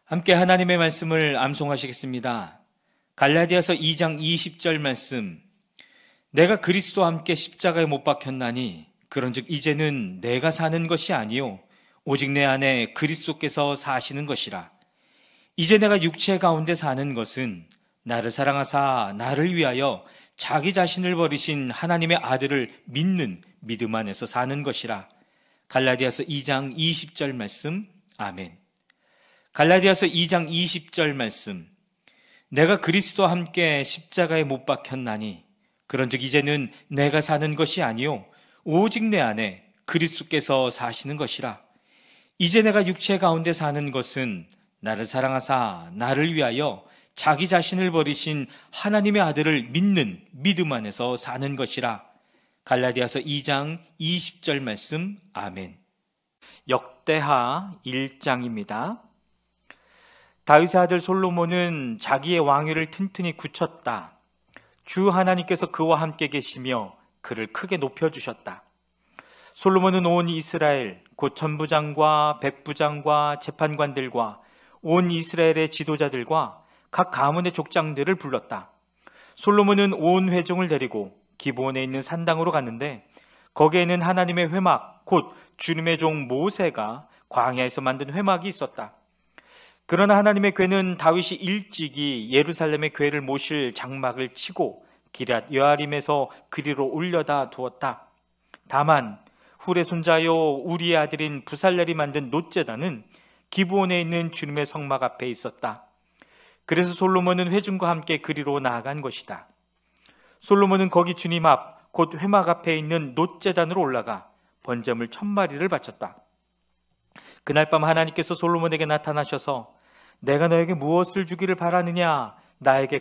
함께 하나님의 말씀을 암송하시겠습니다. 갈라디아서 2장 20절 말씀. 내가 그리스도와 함께 십자가에 못 박혔나니 그런즉 이제는 내가 사는 것이 아니요 오직 내 안에 그리스도께서 사시는 것이라. 이제 내가 육체 가운데 사는 것은 나를 사랑하사 나를 위하여 자기 자신을 버리신 하나님의 아들을 믿는 믿음 안에서 사는 것이라. 갈라디아서 2장 20절 말씀. 아멘. 갈라디아서 2장 20절 말씀. 내가 그리스도와 함께 십자가에 못 박혔나니 그런즉 이제는 내가 사는 것이 아니요 오직 내 안에 그리스도께서 사시는 것이라. 이제 내가 육체 가운데 사는 것은 나를 사랑하사 나를 위하여 자기 자신을 버리신 하나님의 아들을 믿는 믿음 안에서 사는 것이라. 갈라디아서 2장 20절 말씀. 아멘. 역대하 1장입니다. 다윗의 아들 솔로몬은 자기의 왕위를 튼튼히 굳혔다. 주 하나님께서 그와 함께 계시며 그를 크게 높여주셨다. 솔로몬은 온 이스라엘 곧 천부장과 백부장과 재판관들과 온 이스라엘의 지도자들과 각 가문의 족장들을 불렀다. 솔로몬은 온 회중을 데리고 기브온에 있는 산당으로 갔는데 거기에는 하나님의 회막 곧 주님의 종 모세가 광야에서 만든 회막이 있었다. 그러나 하나님의 궤는 다윗이 일찍이 예루살렘의 궤를 모실 장막을 치고 기럇 여아림에서 그리로 올려다 두었다. 다만 훌의 손자요 우리의 아들인 부살렐이 만든 놋제단은 기브온에 있는 주님의 성막 앞에 있었다. 그래서 솔로몬은 회중과 함께 그리로 나아간 것이다. 솔로몬은 거기 주님 앞 곧 회막 앞에 있는 놋제단으로 올라가 번제물 1000마리를 바쳤다. 그날 밤 하나님께서 솔로몬에게 나타나셔서 내가 너에게 무엇을 주기를 바라느냐 나에게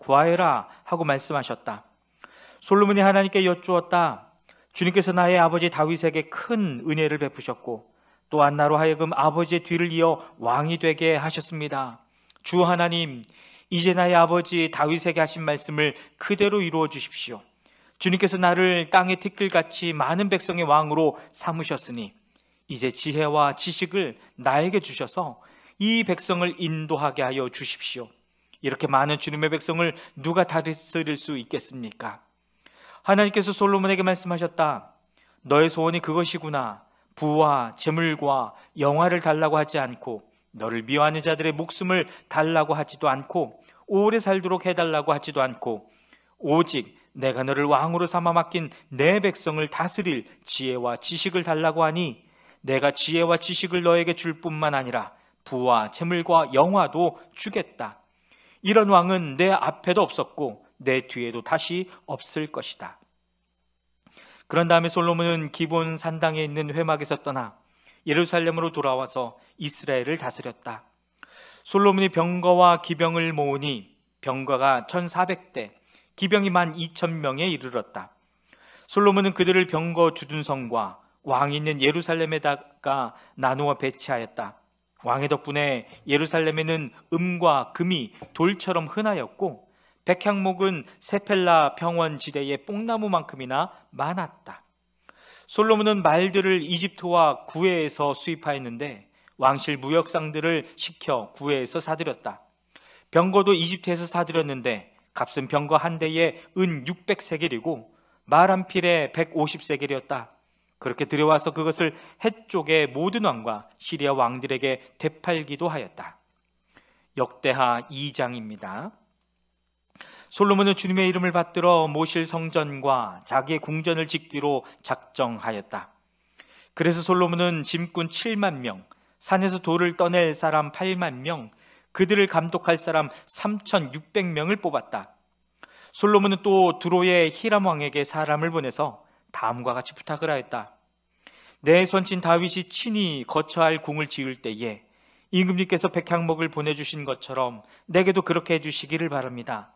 구하여라 하고 말씀하셨다. 솔로몬이 하나님께 여쭈었다. 주님께서 나의 아버지 다윗에게 큰 은혜를 베푸셨고 또한 나로 하여금 아버지의 뒤를 이어 왕이 되게 하셨습니다. 주 하나님, 이제 나의 아버지 다윗에게 하신 말씀을 그대로 이루어 주십시오. 주님께서 나를 땅의 티끌같이 많은 백성의 왕으로 삼으셨으니 이제 지혜와 지식을 나에게 주셔서 이 백성을 인도하게 하여 주십시오. 이렇게 많은 주님의 백성을 누가 다스릴 수 있겠습니까? 하나님께서 솔로몬에게 말씀하셨다. 너의 소원이 그것이구나. 부와 재물과 영화를 달라고 하지 않고 너를 미워하는 자들의 목숨을 달라고 하지도 않고 오래 살도록 해달라고 하지도 않고 오직 내가 너를 왕으로 삼아 맡긴 내 백성을 다스릴 지혜와 지식을 달라고 하니 내가 지혜와 지식을 너에게 줄 뿐만 아니라 부와 재물과 영화도 주겠다. 이런 왕은 내 앞에도 없었고 내 뒤에도 다시 없을 것이다. 그런 다음에 솔로몬은 기브온 산당에 있는 회막에서 떠나 예루살렘으로 돌아와서 이스라엘을 다스렸다. 솔로몬이 병거와 기병을 모으니 병거가 1400대, 기병이 12,000명에 이르렀다. 솔로몬은 그들을 병거 주둔성과 왕이 있는 예루살렘에다가 나누어 배치하였다. 왕의 덕분에 예루살렘에는 금과 금이 돌처럼 흔하였고 백향목은 세펠라 평원지대의 뽕나무만큼이나 많았다. 솔로몬은 말들을 이집트와 구해에서 수입하였는데 왕실 무역상들을 시켜 구해에서 사들였다. 병거도 이집트에서 사들였는데 값은 병거 한 대에 은 600세겔이고 말 한 필에 150세겔이었다. 그렇게 들여와서 그것을 해쪽의 모든 왕과 시리아 왕들에게 되팔기도 하였다. 역대하 2장입니다. 솔로몬은 주님의 이름을 받들어 모실 성전과 자기의 궁전을 짓기로 작정하였다. 그래서 솔로몬은 짐꾼 7만 명, 산에서 돌을 떠낼 사람 8만 명, 그들을 감독할 사람 3,600명을 뽑았다. 솔로몬은 또 두로의 히람 왕에게 사람을 보내서 다음과 같이 부탁을 하였다. 내 선친 다윗이 친히 거처할 궁을 지을 때에 임금님께서 백향목을 보내주신 것처럼 내게도 그렇게 해주시기를 바랍니다.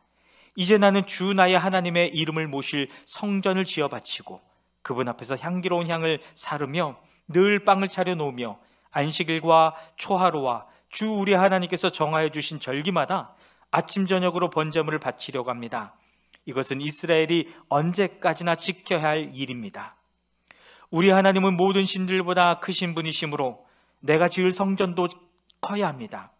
이제 나는 주 나의 하나님의 이름을 모실 성전을 지어 바치고 그분 앞에서 향기로운 향을 사르며 늘 빵을 차려 놓으며 안식일과 초하루와 주 우리 하나님께서 정하여 주신 절기마다 아침 저녁으로 번제물을 바치려고 합니다. 이것은 이스라엘이 언제까지나 지켜야 할 일입니다. 우리 하나님은 모든 신들보다 크신 분이시므로 내가 지을 성전도 커야 합니다.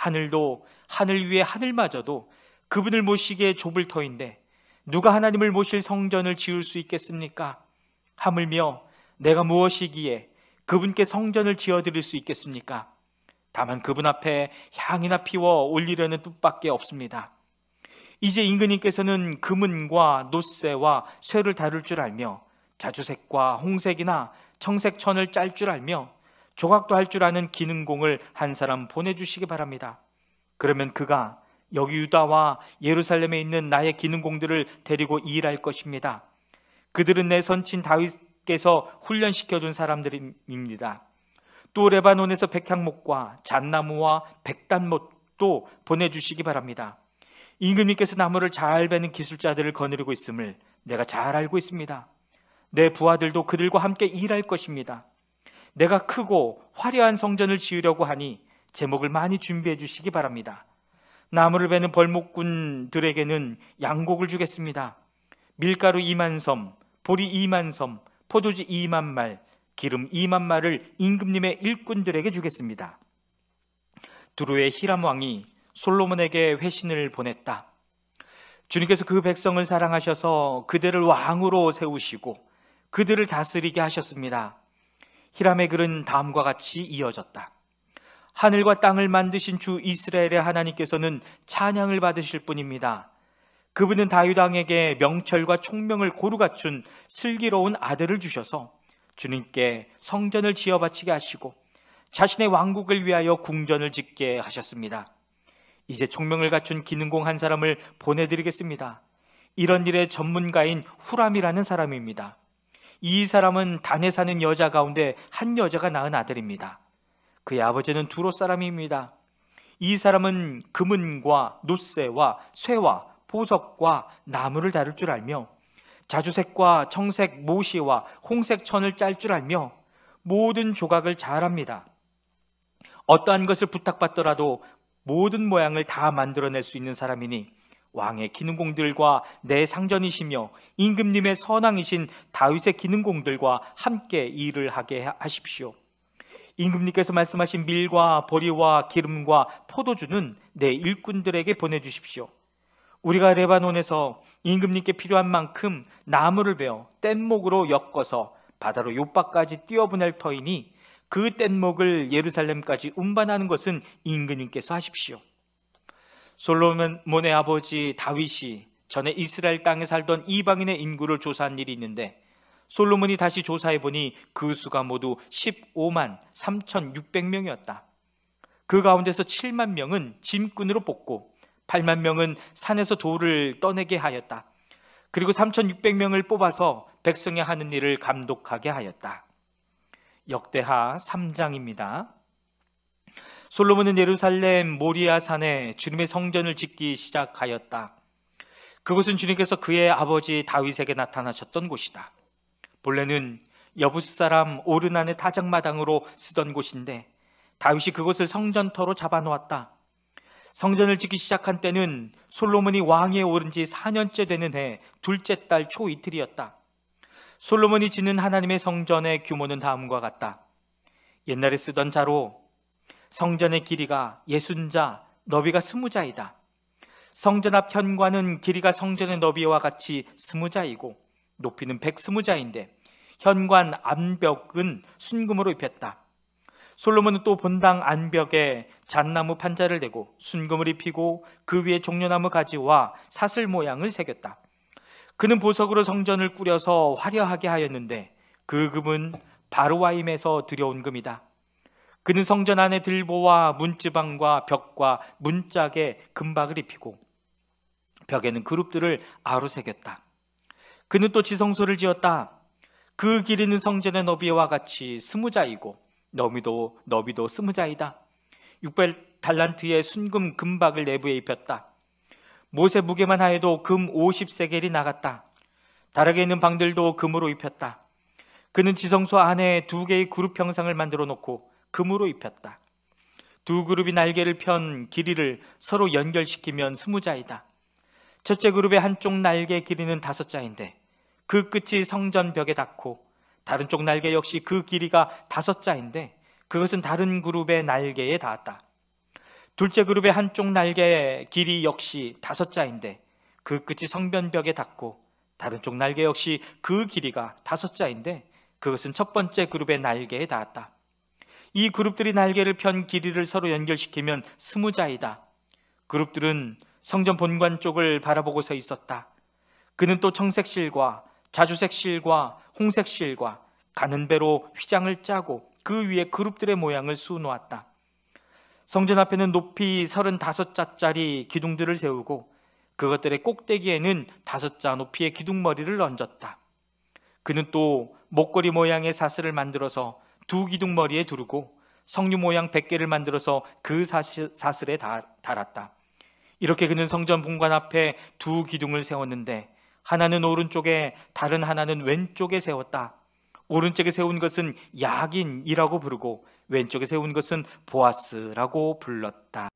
하늘도, 하늘 위에 하늘마저도 그분을 모시기에 좁을 터인데 누가 하나님을 모실 성전을 지을 수 있겠습니까? 하물며 내가 무엇이기에 그분께 성전을 지어드릴 수 있겠습니까? 다만 그분 앞에 향이나 피워 올리려는 뜻밖에 없습니다. 이제 임금님께서는 금은과 놋쇠와 쇠를 다룰 줄 알며 자주색과 홍색이나 청색천을 짤 줄 알며 조각도 할 줄 아는 기능공을 한 사람 보내주시기 바랍니다. 그러면 그가 여기 유다와 예루살렘에 있는 나의 기능공들을 데리고 일할 것입니다. 그들은 내 선친 다윗께서 훈련시켜둔 사람들입니다. 또 레바논에서 백향목과 잣나무와 백단목도 보내주시기 바랍니다. 임금님께서 나무를 잘 베는 기술자들을 거느리고 있음을 내가 잘 알고 있습니다. 내 부하들도 그들과 함께 일할 것입니다. 내가 크고 화려한 성전을 지으려고 하니 제목을 많이 준비해 주시기 바랍니다. 나무를 베는 벌목꾼들에게는 양곡을 주겠습니다. 밀가루 2만 섬, 보리 2만 섬, 포도주 2만 말, 기름 2만 말을 임금님의 일꾼들에게 주겠습니다. 두로의 히람 왕이 솔로몬에게 회신을 보냈다. 주님께서 그 백성을 사랑하셔서 그들을 왕으로 세우시고 그들을 다스리게 하셨습니다. 히람의 글은 다음과 같이 이어졌다. 하늘과 땅을 만드신 주 이스라엘의 하나님께서는 찬양을 받으실 분입니다. 그분은 다윗 왕에게 명철과 총명을 고루 갖춘 슬기로운 아들을 주셔서 주님께 성전을 지어 바치게 하시고 자신의 왕국을 위하여 궁전을 짓게 하셨습니다. 이제 총명을 갖춘 기능공 한 사람을 보내드리겠습니다. 이런 일의 전문가인 후람이라는 사람입니다. 이 사람은 단에 사는 여자 가운데 한 여자가 낳은 아들입니다. 그의 아버지는 두로 사람입니다. 이 사람은 금은과 놋쇠와 쇠와 보석과 나무를 다룰 줄 알며 자주색과 청색 모시와 홍색 천을 짤 줄 알며 모든 조각을 잘합니다. 어떠한 것을 부탁받더라도 모든 모양을 다 만들어낼 수 있는 사람이니 왕의 기능공들과 내 상전이시며 임금님의 선왕이신 다윗의 기능공들과 함께 일을 하게 하십시오. 임금님께서 말씀하신 밀과 보리와 기름과 포도주는 내 일꾼들에게 보내주십시오. 우리가 레바논에서 임금님께 필요한 만큼 나무를 베어 뗏목으로 엮어서 바다로 요바까지 띄어보낼 터이니 그 뗏목을 예루살렘까지 운반하는 것은 임금님께서 하십시오. 솔로몬의 아버지 다윗이 전에 이스라엘 땅에 살던 이방인의 인구를 조사한 일이 있는데 솔로몬이 다시 조사해보니 그 수가 모두 15만 3,600명이었다. 그 가운데서 7만 명은 짐꾼으로 뽑고 8만 명은 산에서 돌을 떠내게 하였다. 그리고 3,600명을 뽑아서 백성이 하는 일을 감독하게 하였다. 역대하 3장입니다. 솔로몬은 예루살렘 모리아 산에 주님의 성전을 짓기 시작하였다. 그곳은 주님께서 그의 아버지 다윗에게 나타나셨던 곳이다. 본래는 여부스 사람 오르난의 타작마당으로 쓰던 곳인데 다윗이 그곳을 성전터로 잡아놓았다. 성전을 짓기 시작한 때는 솔로몬이 왕위에 오른 지 4년째 되는 해 둘째 달 초 이틀이었다. 솔로몬이 짓는 하나님의 성전의 규모는 다음과 같다. 옛날에 쓰던 자로 성전의 길이가 60자, 너비가 20자이다. 성전 앞 현관은 길이가 성전의 너비와 같이 20자이고 높이는 120자인데 현관 안벽은 순금으로 입혔다. 솔로몬은 또 본당 안벽에 잣나무 판자를 대고 순금을 입히고 그 위에 종려나무 가지와 사슬 모양을 새겼다. 그는 보석으로 성전을 꾸려서 화려하게 하였는데 그 금은 바르와임에서 들여온 금이다. 그는 성전 안에 들보와 문지방과 벽과 문짝에 금박을 입히고 벽에는 그룹들을 아로 새겼다. 그는 또 지성소를 지었다. 그 길이는 성전의 너비와 같이 20자이고 너비도 20자이다. 600달란트의 순금 금박을 내부에 입혔다. 못의 무게만 하여도 금 50세겔이 나갔다. 다락에 있는 방들도 금으로 입혔다. 그는 지성소 안에 2개의 그룹 형상을 만들어 놓고 금으로 입혔다. 2 그룹이 날개를 편 길이를 서로 연결시키면 20자이다. 첫째 그룹의 한쪽 날개 길이는 5자인데 그 끝이 성전 벽에 닿고 다른 쪽 날개 역시 그 길이가 5자인데 그것은 다른 그룹의 날개에 닿았다. 둘째 그룹의 한쪽 날개 길이 역시 5자인데 그 끝이 성변벽에 닿고, 다른 쪽 날개 역시 그 길이가 5자인데 그것은 첫 번째 그룹의 날개에 닿았다. 이 그룹들이 날개를 편 길이를 서로 연결시키면 20자이다. 그룹들은 성전 본관 쪽을 바라보고 서 있었다. 그는 또 청색 실과 자주색 실과 홍색 실과 가는 배로 휘장을 짜고 그 위에 그룹들의 모양을 수놓았다. 성전 앞에는 높이 35자짜리 기둥들을 세우고 그것들의 꼭대기에는 5자 높이의 기둥머리를 얹었다. 그는 또 목걸이 모양의 사슬을 만들어서 두 기둥머리에 두르고 성류 모양 100개를 만들어서 그 사슬에 달았다. 이렇게 그는 성전 본관 앞에 두 기둥을 세웠는데 하나는 오른쪽에 다른 하나는 왼쪽에 세웠다. 오른쪽에 세운 것은 야긴이라고 부르고 왼쪽에 세운 것은 보아스라고 불렀다.